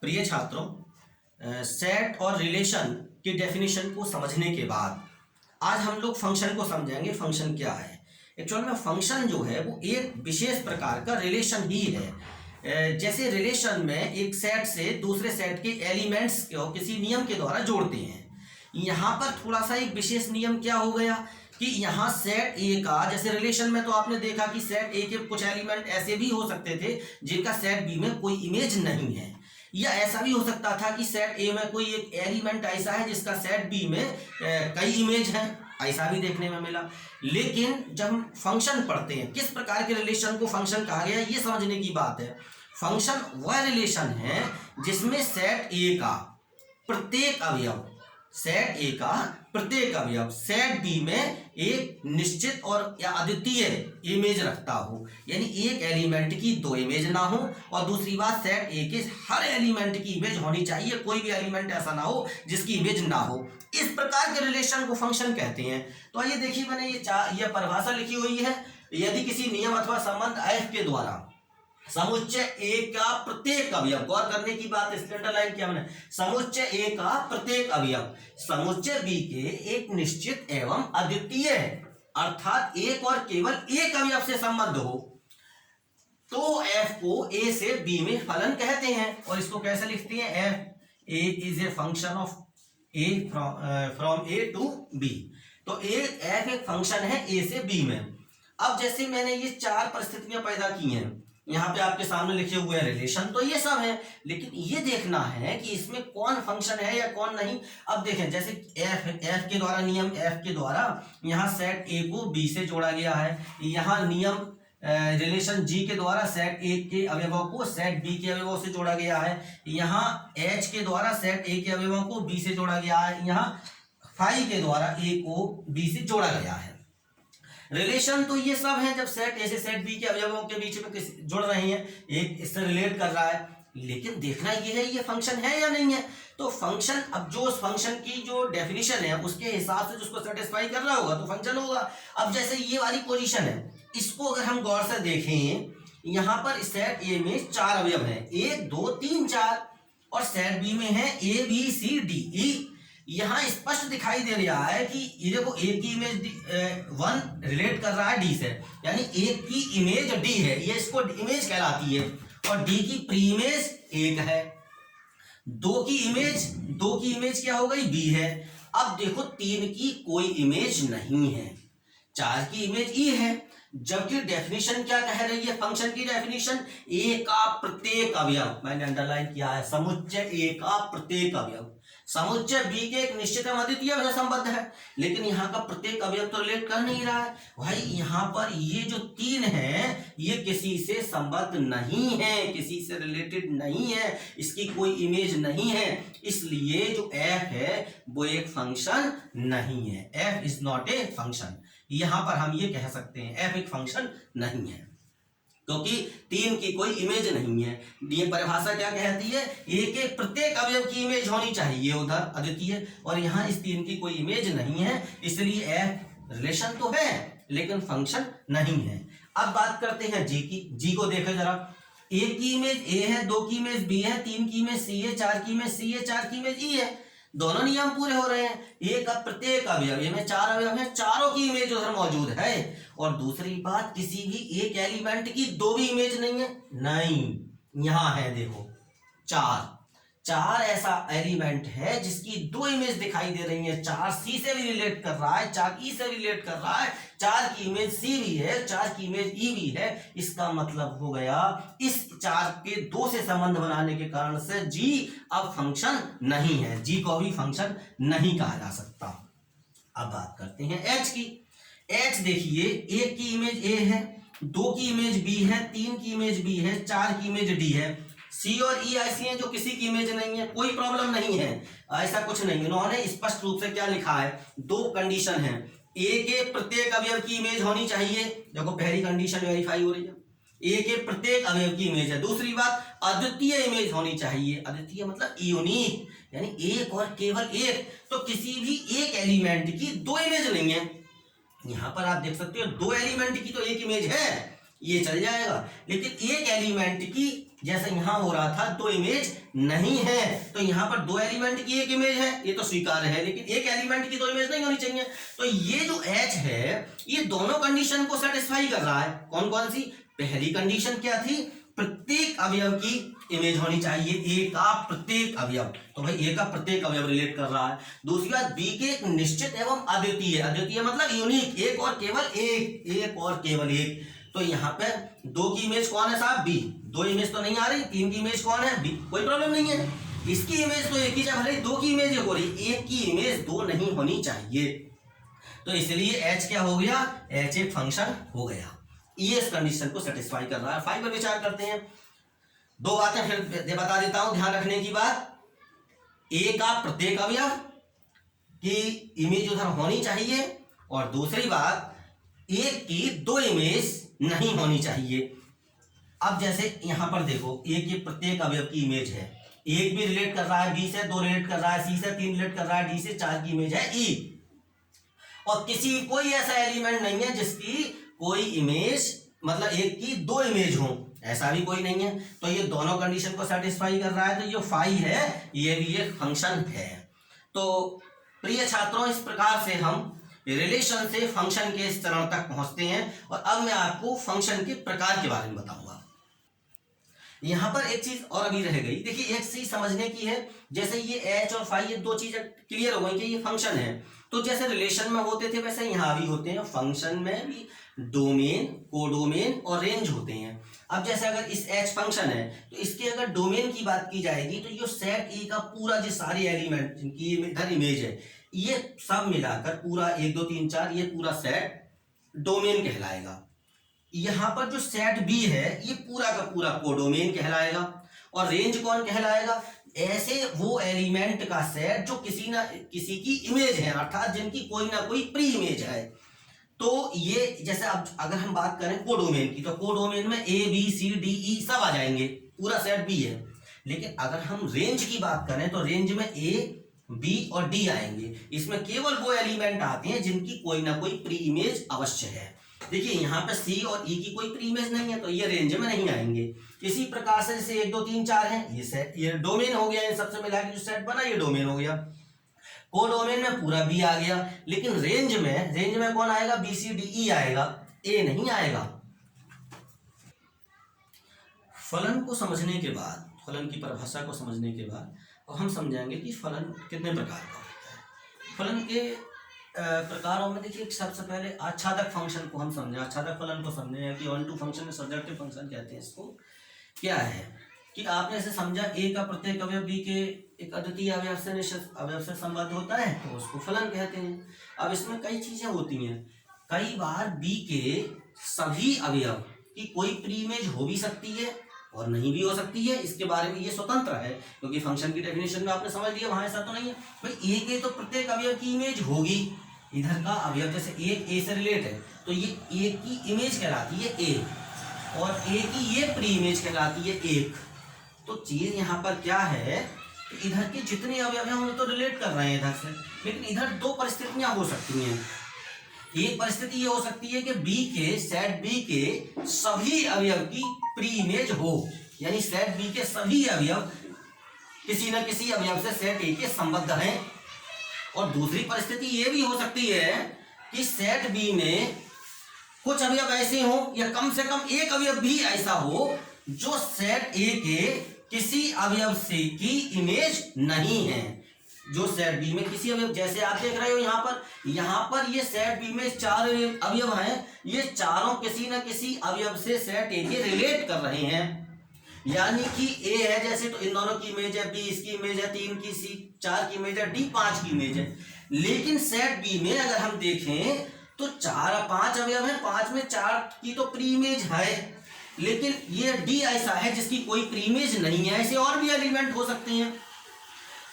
प्रिय छात्रों, सेट और रिलेशन की डेफिनेशन को समझने के बाद आज हम लोग फंक्शन को समझेंगे। फंक्शन क्या है? एक्चुअल में फंक्शन जो है वो एक विशेष प्रकार का रिलेशन ही है। जैसे रिलेशन में एक सेट से दूसरे सेट के एलिमेंट्स को किसी नियम के द्वारा जोड़ते हैं। यहाँ पर थोड़ा सा एक विशेष नियम क्या हो गया कि यहाँ सेट ए का, जैसे रिलेशन में तो आपने देखा कि सेट ए के कुछ एलिमेंट ऐसे भी हो सकते थे जिनका सेट बी में कोई इमेज नहीं है, या ऐसा भी हो सकता था कि सेट ए में कोई एक एलिमेंट ऐसा है जिसका सेट बी में कई इमेज हैं, ऐसा भी देखने में मिला। लेकिन जब हम फंक्शन पढ़ते हैं, किस प्रकार के रिलेशन को फंक्शन कहा गया ये समझने की बात है। फंक्शन वह रिलेशन है जिसमें सेट ए का प्रत्येक अवयव सेट बी में एक निश्चित और या अद्वितीय इमेज रखता हो, यानी एक एलिमेंट की दो इमेज ना हो। और दूसरी बात, सेट ए के हर एलिमेंट की इमेज होनी चाहिए, कोई भी एलिमेंट ऐसा ना हो जिसकी इमेज ना हो। इस प्रकार के रिलेशन को फंक्शन कहते हैं। तो आइए देखिए, मैंने ये परिभाषा लिखी हुई है। यदि किसी नियम अथवा संबंध एफ के द्वारा समुच्चय ए का प्रत्येक अवयव, गौर करने की बात इसलिए अंडरलाइन किया मैंने, समुच्चय ए का प्रत्येक अवयव समुच्चय बी के एक निश्चित एवं अद्वितीय है, अर्थात एक और केवल एक अवयव से संबद्ध हो, तो एफ को ए से बी में फलन कहते हैं। और इसको कैसे लिखते हैं? F A is a function of A from A to B. तो एफ एक फंक्शन है ए से बी में। अब जैसे मैंने ये चार परिस्थितियां पैदा की हैं, यहाँ पे आपके सामने लिखे हुए हैं रिलेशन, तो ये सब है, लेकिन ये देखना है कि इसमें कौन फंक्शन है या कौन नहीं। अब देखें, जैसे एफ के द्वारा, नियम एफ के द्वारा यहाँ सेट ए को बी से जोड़ा गया है। यहाँ नियम रिलेशन जी के द्वारा सेट ए के अवयवों को सेट बी के अवयवों से जोड़ा गया है। यहाँ एच के द्वारा सेट ए के अवयवों को बी से जोड़ा गया है। यहाँ फाई के द्वारा ए को बी से जोड़ा गया है। रिलेशन तो ये सब है जब सेट ए से सेट बी के अवयवों के बीच में जुड़ रहे हैं, एक इससे रिलेट कर रहा है। लेकिन देखना ये है ये फंक्शन है या नहीं है। तो फंक्शन, अब जो उस फंक्शन की जो डेफिनेशन है उसके हिसाब से जिसको सेटिस्फाई कर रहा होगा तो फंक्शन होगा। अब जैसे ये वाली पोजीशन है, इसको अगर हम गौर से देखें, यहाँ पर सेट ए में चार अवयव हैं, 1 2 3 4, और सेट बी में है A B C D E. यहाँ स्पष्ट दिखाई दे रहा है कि ये देखो, एक की इमेज 1 रिलेट कर रहा है डी से, यानी एक की इमेज डी है, ये इसको इमेज कहलाती है, और डी की प्री इमेज 1 है। दो की इमेज क्या हो गई? बी है। अब देखो, 3 की कोई इमेज नहीं है, 4 की इमेज ई है। जबकि डेफिनेशन क्या कह रही है? फंक्शन की डेफिनेशन, ए का प्रत्येक अवयव, मैंने अंडरलाइन किया है, समुच्चय ए का प्रत्येक अवयव समुच्चय बी के एक निश्चित एवं अद्वितीय से संबद्ध है। लेकिन यहाँ का प्रत्येक अवयव तो रिलेट कर नहीं रहा है भाई। यहाँ पर ये जो 3 है ये किसी से संबद्ध नहीं है, किसी से रिलेटेड नहीं है, इसकी कोई इमेज नहीं है, इसलिए जो एफ है वो एक फंक्शन नहीं है। F is not a function. यहाँ पर हम ये कह सकते हैं एफ एक फंक्शन नहीं है, क्योंकि 3 की कोई इमेज नहीं है। ये परिभाषा क्या कहती है? ए के प्रत्येक अवयव की इमेज होनी चाहिए उधर अद्वितीय, और यहाँ इस 3 की कोई इमेज नहीं है, इसलिए एफ रिलेशन तो है लेकिन फंक्शन नहीं है। अब बात करते हैं जी की। जी को देखो जरा, एक की इमेज ए है, 2 की इमेज बी है, 3 की इमेज सी है, 4 की इमेज सी है, 4 की इमेज ई है। दोनों नियम पूरे हो रहे हैं। एक प्रत्येक अवयव में 4 अवयव हैं, चारों की इमेज उधर मौजूद है। और दूसरी बात, किसी भी एक एलिमेंट की 2 भी इमेज नहीं है, नहीं, यहां है देखो 4 ऐसा एलिमेंट है जिसकी 2 इमेज दिखाई दे रही है। 4 सी से भी रिलेट कर रहा है, 4 ई से रिलेट कर रहा है, 4 की इमेज सी भी है, 4 की इमेज ई भी है। इसका मतलब हो गया इस 4 के 2 से संबंध बनाने के कारण से जी अब फंक्शन नहीं है, जी को भी फंक्शन नहीं कहा जा सकता। अब बात करते हैं एच की। एच देखिए, 1 की इमेज ए है, 2 की इमेज बी है, 3 की इमेज बी है, 4 की इमेज डी है। सी और ई ऐसी हैं जो किसी की इमेज नहीं है, कोई प्रॉब्लम नहीं है, ऐसा कुछ नहीं। उन्होंने स्पष्ट रूप से क्या लिखा है? 2 कंडीशन है, ए के प्रत्येक अवयव की इमेज होनी चाहिए, देखो पहली कंडीशन वेरीफाई हो रही है, ए के प्रत्येक अवयव की इमेज है। दूसरी बात, अद्वितीय इमेज होनी चाहिए। अद्वितीय मतलब यूनिक, यानी एक और केवल एक। तो किसी भी एक एलिमेंट की 2 इमेज नहीं है। यहाँ पर आप देख सकते हो 2 एलिमेंट की तो एक इमेज है, ये चल जाएगा, लेकिन एक एलिमेंट की जैसे यहाँ हो रहा था दो इमेज नहीं है, तो यहाँ पर दो एलिमेंट की एक इमेज है, ये तो स्वीकार्य है, लेकिन एक एलिमेंट की दो इमेज नहीं होनी चाहिए। तो ये जो H है ये दोनों कंडीशन को सेटिस्फाई कर रहा है। कौन कौन सी? पहली कंडीशन क्या थी? प्रत्येक अवयव की इमेज होनी चाहिए, ए का प्रत्येक अवयव, तो भाई ए का प्रत्येक अवयव रिलेट कर रहा है। दूसरी बात, बी के एक निश्चित एवं अद्वितीय, अद्वितीय मतलब यूनिक, एक और केवल एक, एक और केवल एक। तो यहाँ पे दो की इमेज कौन है साहब? बी। दो इमेज तो नहीं आ रही, तीन की इमेज कौन है? बी। कोई प्रॉब्लम नहीं है, इसकी इमेज तो एक ही है, भले दो की इमेज हो रही, एक की इमेज दो नहीं होनी चाहिए। तो इसलिए H क्या हो गया? H एक फंक्शन हो गया, ये इस कंडीशन को सेटिस्फाई कर रहा है। फाइव पर विचार करते हैं। दो बातें फिर बता देता हूं ध्यान रखने की बात। ए का प्रत्येक अवयव की इमेज उधर होनी चाहिए, और दूसरी बात एक की दो इमेज नहीं होनी चाहिए। अब जैसे यहां पर देखो, ए के प्रत्येक अवयव की इमेज है, एक भी रिलेट कर रहा है बी से, दो रिलेट कर रहा है सी से, तीन रिलेट कर रहा है डी से, चार की इमेज है ई, और किसी कोई ऐसा एलिमेंट नहीं है जिसकी कोई इमेज मतलब एक की दो इमेज हो, ऐसा भी कोई नहीं है। तो ये दोनों कंडीशन को सेटिस्फाई कर रहा है, तो ये फाई है, ये भी एक फंक्शन है। तो प्रिय छात्रों, इस प्रकार से हम रिलेशन से फंक्शन के इस चरण तक पहुंचते हैं। और अब मैं आपको फंक्शन के प्रकार के बारे में बताऊंगा। यहां पर एक चीज और अभी रह गई, देखिए एक चीज समझने की है, जैसे ये एच और फाई, ये दो चीजें क्लियर हो गई कि ये फंक्शन है, तो जैसे रिलेशन में होते थे वैसे यहां भी होते हैं। फंक्शन में भी डोमेन, कोडोमेन और रेंज होते हैं। अब जैसे अगर इस एच फंक्शन है, तो इसके अगर डोमेन की बात की जाएगी, तो ये सेट ए का पूरा जो सारे एलिमेंट जिनकी इधर इमेज है, ये सब मिलाकर पूरा 1 2 3 4 ये पूरा सेट डोमेन कहलाएगा। यहां पर जो सेट बी है ये पूरा का पूरा कोडोमेन कहलाएगा। और रेंज कौन कहलाएगा? ऐसे वो एलिमेंट का सेट जो किसी ना किसी की इमेज है, अर्थात जिनकी कोई ना कोई प्री इमेज है। तो ये जैसे अब अगर हम बात करें कोडोमेन की, तो कोडोमेन में A B C D E सब आ जाएंगे, पूरा सेट बी है। लेकिन अगर हम रेंज की बात करें तो रेंज में ए बी और डी आएंगे। इसमें केवल वो एलिमेंट आते हैं जिनकी कोई ना कोई प्री इमेज अवश्य है। देखिए यहाँ पे सी और ई की कोई प्री इमेज नहीं है, तो ये रेंज में नहीं आएंगे। इसी प्रकार से जैसे 1 2 3 4 है, ये सेट, ये डोमेन हो गया, इन सबसे मिला के जो सेट बना ये डोमेन हो गया। कोडोमेन में पूरा बी आ गया, लेकिन रेंज में कौन आएगा? बी सी डी ई आएगा, ए नहीं आएगा। फलन को समझने के बाद, फलन की परिभाषा को समझने के बाद और हम समझाएंगे कि फलन कितने प्रकार का होता है। फलन के प्रकारों में देखिए सबसे पहले आच्छादक फंक्शन को हम समझें, आच्छादक फलन को समझें कि onto function, subjective function कहते हैं इसको। क्या है कि आपने ऐसे समझा ए का प्रत्येक अवयव बी के एक अद्वितीय अवयव से निश्चित अवयव से संबद्ध होता है, तो उसको फलन कहते हैं। अब इसमें कई चीजें होती हैं, कई बार बी के सभी अवयव की कोई प्री इमेज हो भी सकती है और नहीं भी हो सकती है, इसके बारे में ये स्वतंत्र है, क्योंकि फंक्शन की डेफिनेशन में आपने समझ लिया, वहां ऐसा तो नहीं है भाई ए के तो प्रत्येक अवयव की इमेज होगी। इधर का अवयव जैसे एक ए से रिलेट है, तो ये ए की इमेज कहलाती है ए, और ए की ये प्री इमेज कहलाती है एक। तो चीज यहाँ पर क्या है कि इधर के जितने अवयव हैं उन्हें तो रिलेट कर रहे हैं इधर से, लेकिन इधर दो परिस्थितियां हो सकती हैं। एक परिस्थिति ये हो सकती है कि बी के सेट बी के सभी अवयव की प्री इमेज हो, यानी सेट बी के सभी अवयव किसी न किसी अवयव से सेट ए के संबद्ध हैं। और दूसरी परिस्थिति ये भी हो सकती है कि सेट बी में कुछ अवयव ऐसे हो, या कम से कम एक अवयव भी ऐसा हो जो सेट ए के किसी अवयव से की इमेज नहीं है, जो सेट बी में किसी अवयव, जैसे आप देख रहे हो यहाँ पर ये सेट बी में 4 अवयव हैं, ये चारों किसी न किसी अवयव से सेट ए के रिलेट कर रहे हैं। यानी कि ए है जैसे, तो इन दोनों की इमेज है, बी इसकी इमेज है, 3 की सी, 4 की इमेज है, डी 5 की इमेज है। लेकिन सेट बी में अगर हम देखें तो 5 अवयव हैं, 5 में 4 की तो प्री इमेज है, लेकिन ये डी ऐसा है जिसकी कोई प्री इमेज नहीं है। ऐसे और भी एलिमेंट हो सकते हैं।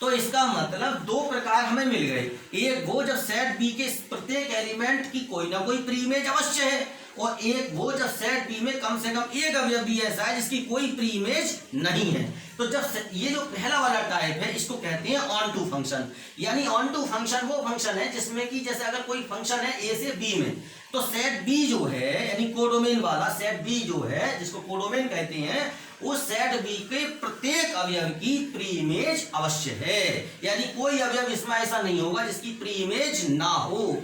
तो इसका मतलब दो प्रकार हमें मिल गए, एक वो जब सेट बी के प्रत्येक एलिमेंट की कोई ना कोई प्री इमेज अवश्य है, और एक वो जब सेट बी में कम से कम एक अवयव भी ऐसा है जिसकी कोई प्री इमेज नहीं है। तो जब ये जो पहला वाला टाइप है इसको कहते हैं ऑन टू फंक्शन। यानी ऑन टू फंक्शन वो फंक्शन है जिसमें कि जैसे अगर कोई फंक्शन है ए से बी में, तो सेट बी जो है यानी कोडोमेन वाला सेट बी जो है जिसको कोडोमेन कहते हैं, उस सेट बी के प्रत्येक अवयव की प्री इमेज अवश्य है, यानी कोई अवयव इसमें ऐसा नहीं होगा जिसकी प्री इमेज ना हो।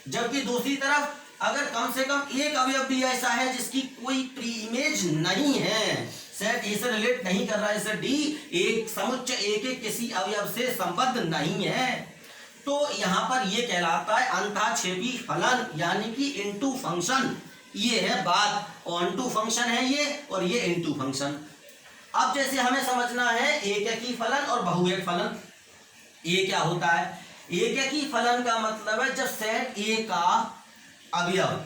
जबकि दूसरी तरफ अगर कम से कम एक अवयव भी ऐसा है जिसकी कोई प्री इमेज नहीं है, सेट ए से रिलेट नहीं कर रहा है, जैसे डी एक समुच्चय ए के किसी अवयव से संबद्ध नहीं है, तो यहां पर ये कहलाता है अंतःक्षेपी फलन, यानी कि इनटू फंक्शन। ये है बात, ऑनटू फंक्शन है ये, और ये इनटू फंक्शन। अब जैसे हमें समझना है एककी फलन और बहुएक फलन। ये क्या होता है? एककी फलन का मतलब है जब सेट ए का अवयव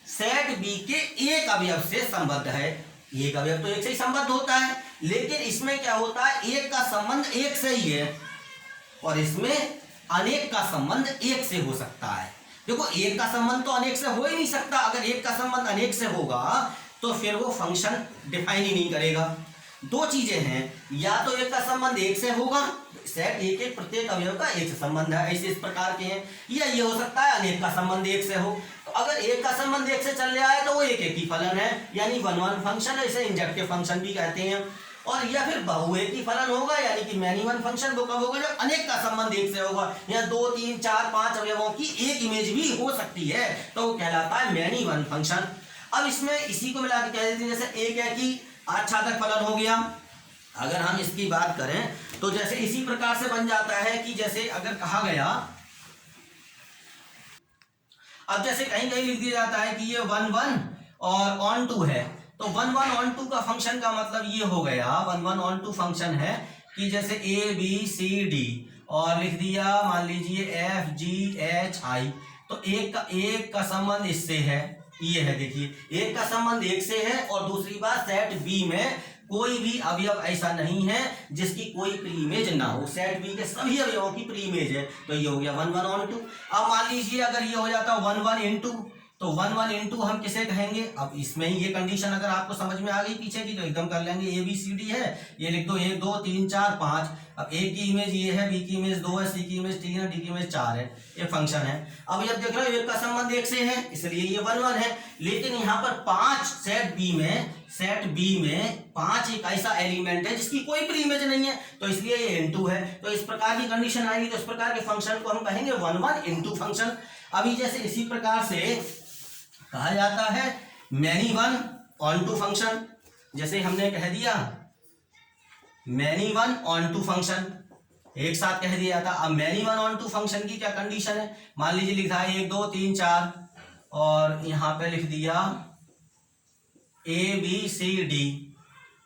सेट बी के एक अवयव से संबद्ध है। एक अवयव तो एक से ही संबद्ध होता है, लेकिन इसमें क्या होता है, एक का संबंध एक से ही है और इसमें अनेक का संबंध एक से हो सकता है। देखो, एक का संबंध तो अनेक से हो ही नहीं सकता। अगर एक का संबंध अनेक से होगा तो फिर वो फंक्शन डिफाइन ही नहीं करेगा। दो चीजें हैं, या तो एक का संबंध एक से होगा, सेट ए के प्रत्येक अवयव का एक से संबंध है, ऐसे इस प्रकार के हैं, या ये हो सकता है अनेक का संबंध एक से हो। तो अगर एक का संबंध एक से चल रहा है तो वो एककी फलन है, यानी वन वन फंक्शन है, इसे इंजेक्टिव फंक्शन भी कहते हैं। और या फिर बहुएकी फलन होगा, यानी कि मैनी वन फंक्शन वो कब होगा, जब अनेक का संबंध एक से होगा, या 2 3 4 5 अवयवों की एक इमेज भी हो सकती है, तो वो कहलाता है मैनी वन फंक्शन। अब इसमें इसी को मिला के कह देते हैं, जैसे एक है कि आच्छादक फलन हो गया। अगर हम इसकी बात करें तो जैसे इसी प्रकार से बन जाता है कि जैसे अगर कहा गया, अब जैसे कहीं कहीं लिख दिया जाता है कि ये 1 1 और ऑन टू है, तो 1 1 ऑन टू का फंक्शन का मतलब ये हो गया, 1 1 ऑन टू फंक्शन है कि जैसे ए बी सी डी और लिख दिया मान लीजिए एफ जी एच आई, तो एक का संबंध इससे है, ये है, देखिए एक का संबंध एक से है, और दूसरी बात सेट बी में कोई भी अवयव ऐसा नहीं है जिसकी कोई प्री इमेज ना हो, सेट बी के सभी अवयवों की प्री इमेज है, तो ये हो गया 1 1 ऑन टू। अब मान लीजिए अगर ये हो जाता 1 1 इनटू, तो 1 1 इनटू हम किसे कहेंगे? अब इसमें ही ये कंडीशन अगर आपको समझ में आ गई पीछे की तो एकदम कर लेंगे, ए बी सी डी है, ये लिख दो 1 2 3 4 5। अब ए की इमेज ये है, बी की इमेज 2 है, सी की इमेज 3 है, डी की इमेज 4 है, ये फंक्शन है। अब ये देख रहे हो एक का संबंध एक से है, इसलिए ये 1 1 है, लेकिन यहाँ पर 5 सेट बी में 5 एक ऐसा एलिमेंट है जिसकी कोई प्री इमेज नहीं है, तो इसलिए ये इनटू है। तो इस प्रकार की कंडीशन आएगी तो इस प्रकार के फंक्शन को हम कहेंगे 1 1 इनटू फंक्शन। अभी जैसे इसी प्रकार से कहा जाता है many one onto function, जैसे हमने कह दिया many one onto function, एक साथ कह दिया था। अब many one onto function की क्या कंडीशन है, मान लीजिए लिखा है 1 2 3 4 और यहाँ पे लिख दिया ए बी सी डी,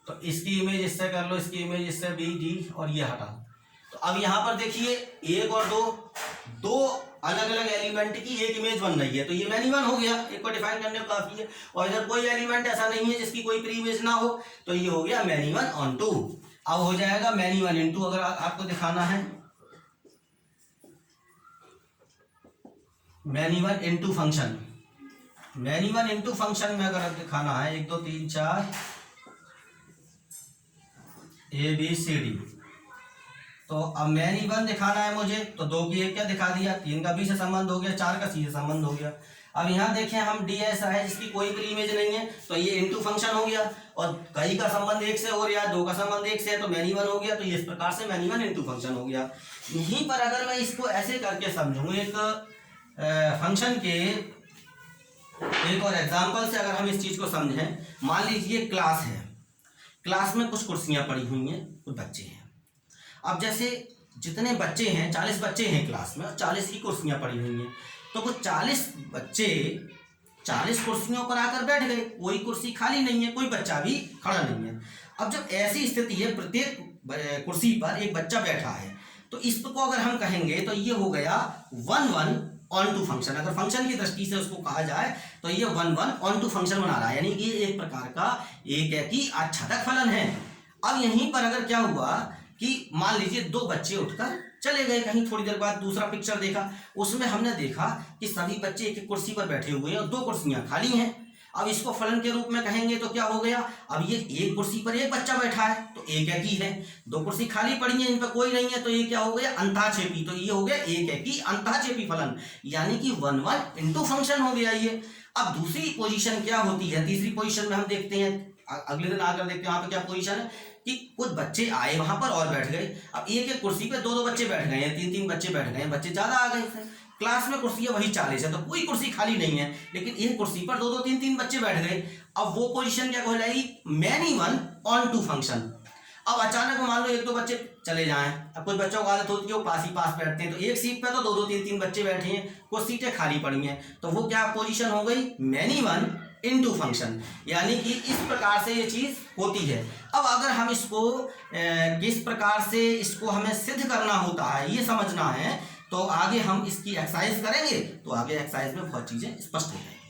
तो इसकी इमेज इससे कर लो, इसकी इमेज इससे बी डी, और ये हटा। तो अब यहाँ पर देखिए 1 और 2 अलग अलग एलिमेंट की एक इमेज बन रही है, तो ये मैनी वन हो गया, एक को डिफाइन करने में काफी है। और इधर कोई एलिमेंट ऐसा नहीं है जिसकी कोई प्री इमेज ना हो, तो ये हो गया मैनी वन ऑन टू। अब हो जाएगा मैनी वन इनटू, अगर आपको दिखाना है many one into function, many one into function में अगर दिखाना है 1 2 3 4 ए बी सी डी, तो अब मैनी वन दिखाना है मुझे, तो 2 की 1 क्या दिखा दिया, 3 का बी से संबंध हो गया, 4 का सी से संबंध हो गया। अब यहाँ देखें हम डी ऐसा है जिसकी कोई प्री इमेज नहीं है, तो ये इनटू फंक्शन हो गया, और कई का संबंध 1 से हो रहा है, 2 का संबंध 1 से है, तो मैनी वन हो गया, तो ये इस प्रकार से मैनी वन इनटू फंक्शन हो गया। यहीं पर अगर मैं इसको ऐसे करके समझूं, एक फंक्शन के एक और एग्जाम्पल से अगर हम इस चीज को समझें, मान लीजिए क्लास है, क्लास में कुछ कुर्सियां पड़ी हुई हैं, कुछ बच्चे हैं। अब जैसे जितने बच्चे हैं 40 बच्चे हैं क्लास में और 40 की कुर्सियां पड़ी हुई हैं, तो कुछ 40 बच्चे 40 कुर्सियों पर आकर बैठ गए, कोई कुर्सी खाली नहीं है, कोई बच्चा भी खड़ा नहीं है। अब जब ऐसी स्थिति है, प्रत्येक कुर्सी पर एक बच्चा बैठा है, तो इसको अगर हम कहेंगे तो ये हो गया 1 1 ऑन टू फंक्शन। अगर फंक्शन की दृष्टि से उसको कहा जाए तो ये 1 1 ऑन टू फंक्शन बना रहा है, यानी कि एक प्रकार का एक ही आच्छादक फलन है। अब यहीं पर अगर क्या हुआ कि मान लीजिए 2 बच्चे उठकर चले गए कहीं, थोड़ी देर बाद दूसरा पिक्चर देखा, उसमें हमने देखा कि सभी बच्चे एक एक कुर्सी पर बैठे हुए हैं और 2 कुर्सियां खाली हैं। अब इसको फलन के रूप में कहेंगे तो क्या हो गया, अब ये एक कुर्सी पर एक बच्चा बैठा है तो एक ही है, 2 कुर्सी खाली पड़ी है इन पर कोई नहीं है, तो ये क्या हो गया अंतःक्षेपी, तो ये हो गया एक ही अंतःक्षेपी फलन, यानी कि 1 1 इनटू फंक्शन हो गया ये। अब दूसरी पोजीशन क्या होती है, तीसरी पोजीशन में हम देखते हैं अगले दिन आकर देखते हैं वहाँ पे क्या पोजीशन है कि कुछ बच्चे आए वहां पर और बैठ गए। अब एक एक कुर्सी पे दो दो बच्चे बैठ गए हैं, तीन तीन बच्चे बैठ गए हैं, बच्चे ज्यादा आ गए थे। क्लास में कुर्सियां वही 40 है तो कोई कुर्सी खाली नहीं है, लेकिन एक कुर्सी पर दो दो तीन तीन बच्चे बैठ गए। अब वो पोजीशन क्या कहलाएगी? Many one onto function. अब अचानक मान लो एक दो बच्चे चले जाएं, अब कुछ बच्चों को आदत होती है वो पास ही पास बैठते हैं, तो एक सीट पे तो दो दो तीन तीन बच्चे बैठे हैं, कुछ सीटें खाली पड़ी हैं, तो वो क्या पोजीशन हो गई? Many one into function. यानी कि इस प्रकार से ये चीज होती है। अब अगर हम इसको किस प्रकार से इसको हमें सिद्ध करना होता है ये समझना है, तो आगे हम इसकी एक्सरसाइज करेंगे, तो आगे एक्सरसाइज में बहुत चीजें स्पष्ट हो जाएंगी।